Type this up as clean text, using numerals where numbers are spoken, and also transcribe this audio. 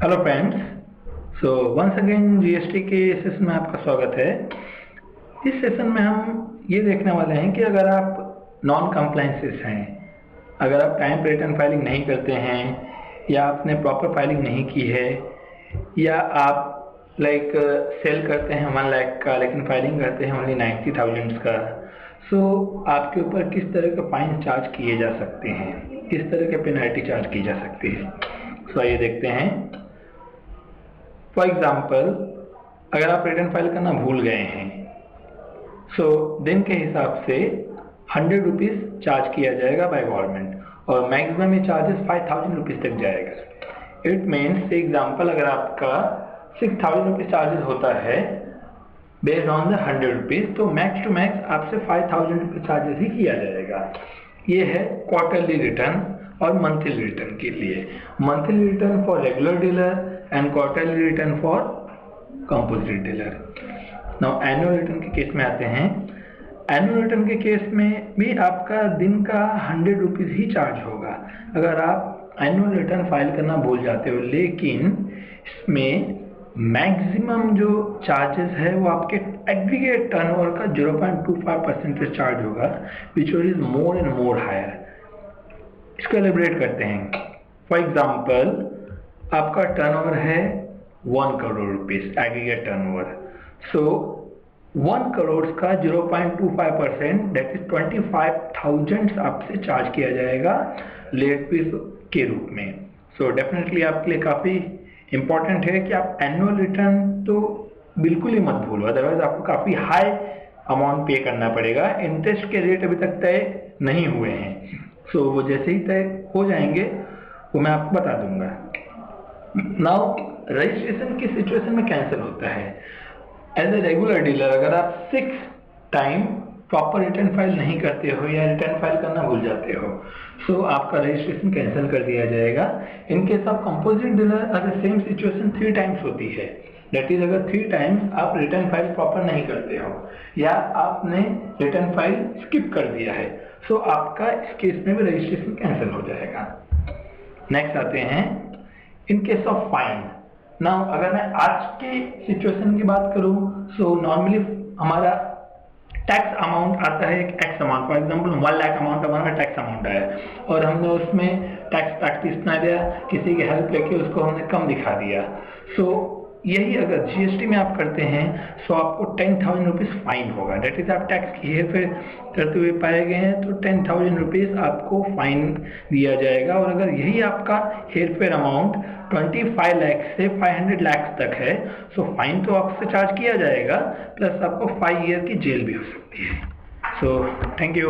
Hello friends. Once again GST के session में आपका स्वागत है। इस सेशन में हम ये देखने वाले हैं कि अगर आप नॉन कंप्लायंसेस हैं, अगर आप टाइम पे रिटर्न फाइलिंग नहीं करते हैं या आपने प्रॉपर फाइलिंग नहीं की है या आप सेल करते हैं 1 लाख का लेकिन फाइलिंग करते हैं ओनली 90,000 का, आपके ऊपर किस तरह के फाइन चार्ज किए जा सकते हैं, किस तरह के पेनल्टी चार्ज की जा सकती है। आइए देखते हैं। फॉर एग्जाम्पल, अगर आप रिटर्न फाइल करना भूल गए हैं, दिन के हिसाब से 100 रुपीज़ चार्ज किया जाएगा बाय गवर्नमेंट और मैक्सिमम ये चार्जेस 5,000 रुपीज़ तक जाएगा। इट मीन्स एग्जाम्पल, अगर आपका 6,000 रुपीज़ चार्जेस होता है बेस्ड ऑन द 100 रुपीज़, तो मैक्स टू मैक्स आपसे 5,000 रुपीज़ चार्जेस ही किया जाएगा। ये है क्वार्टरली रिटर्न और मंथली रिटर्न के लिए। Monthly return for regular dealer and quarterly return for composite dealer. Now annual return के केस में आते हैं। एनुअल रिटर्न के केस में भी आपका दिन का 100 रुपीज़ ही चार्ज होगा अगर आप एनुअल रिटर्न फाइल करना भूल जाते हो, लेकिन इसमें मैक्सिमम जो चार्जेस है वो आपके एग्रीगेट टर्नओवर का 0.25% चार्ज होगा, which is more and more higher. इसको एलिब्रेट करते हैं। फॉर एग्जाम्पल, आपका टर्नओवर है 1 crore rupees aggregate turnover, 1 crore का 0.25% दैट इज 25,000 आपसे चार्ज किया जाएगा लेट फीस के रूप में। डेफिनेटली आपके लिए काफ़ी इंपॉर्टेंट है कि आप एनुअल रिटर्न तो बिल्कुल ही मत भूलो, अदरवाइज आपको काफ़ी हाई अमाउंट पे करना पड़ेगा। इंटरेस्ट के रेट अभी तक तय नहीं हुए हैं, वो जैसे ही तय हो जाएंगे वो मैं आपको बता दूंगा। नाउ रजिस्ट्रेशन की सिचुएशन में कैंसिल होता है। एज ए रेगुलर डीलर, अगर आप 6 टाइम प्रॉपर रिटर्न फाइल नहीं करते हो या रिटर्न फाइल करना भूल जाते हो, आपका रजिस्ट्रेशन कैंसिल कर दिया जाएगा। In case of composite dealer अगर सेम सिचुएशन 3 टाइम्स होती है, दैट इज अगर 3 टाइम्स आप रिटर्न फाइल प्रॉपर नहीं करते हो या आपने रिटर्न फाइल स्किप कर दिया है, आपका इस केस में भी रजिस्ट्रेशन कैंसिल हो जाएगा। नेक्स्ट आते हैं in case of fine. Now अगर मैं आज की सिचुएशन की बात करूं, नॉर्मली हमारा टैक्स अमाउंट आता है एक x amount. For example 1 lakh amount हमारा टैक्स अमाउंट आया और हमने उसमें टैक्स प्रैक्टिस ना दिया, किसी की हेल्प लेके उसको हमने कम दिखा दिया। यही अगर जीएसटी में आप करते हैं, आपको 10,000 रुपीज़ फाइन होगा। डेट इज आप टैक्स की हेरफेर करते हुए पाए गए हैं तो 10,000 रुपीज़ आपको फाइन दिया जाएगा। और अगर यही आपका हेरफेर अमाउंट 25 लाख से 500 लाख तक है, फाइन तो आपसे चार्ज किया जाएगा, प्लस आपको 5 ईयर की जेल भी हो सकती है। Thank you.